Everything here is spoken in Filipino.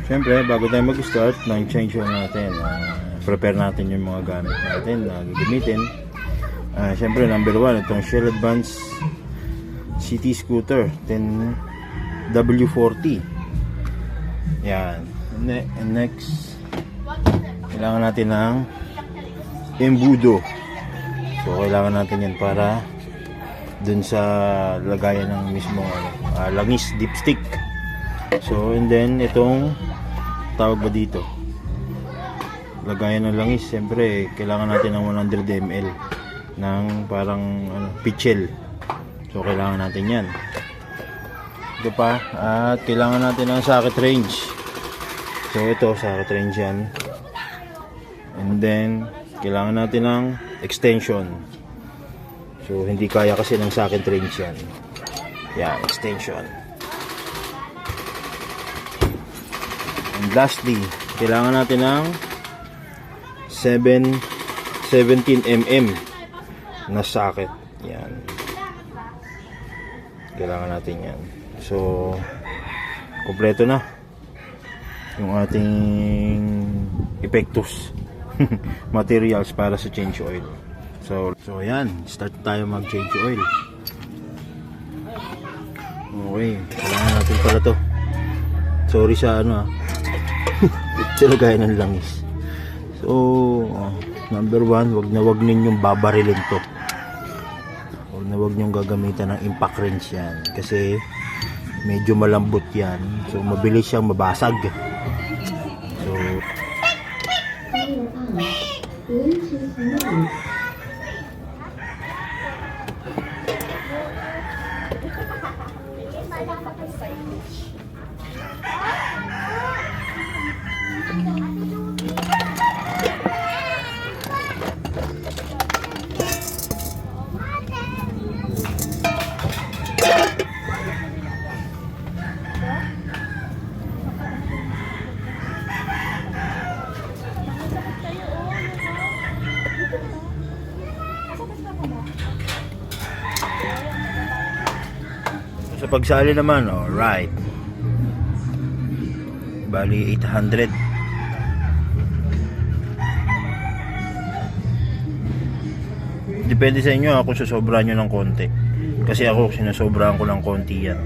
Siyempre, bago tayo mag-start ng change oil natin, prepare natin yung mga gamit natin na gagamitin. Siyempre, number 1, itong Shell Advance City Scooter 10W40. Yan. And next, kailangan natin ng embudo. So, kailangan natin yan para dun sa lagayan ng mismo langis dipstick. So, and then, itong tawag ba dito? Lagayan ng langis. Siyempre, kailangan natin ng 100 ml ng parang pitchel. So, kailangan natin yan. Ito pa. At kailangan natin ng socket range. So, ito, socket range yan. And then, kailangan natin ng extension. So, hindi kaya kasi ng socket range yan. Yan, extension. And lastly, kailangan natin ng 17 mm na socket. Yan. Kailangan natin yan. So, kompleto na yung ating epektos materials para sa change oil. So ayan, start tayo mag-change oil. Okay, kailangan natin pala to. Sorry sa silagay ng langis. So, number 1, wag ninyong babarilin to. Wag ninyong gagamitan ng impact wrench yan. Kasi, medyo malambot yan. So, mabilis siyang mabasag. So, sa pagsali naman, right. Bali 800. Depende sa inyo kung susobrahan nyo ng konti. Kasi ako, sinasobrahan ko ng konti yan.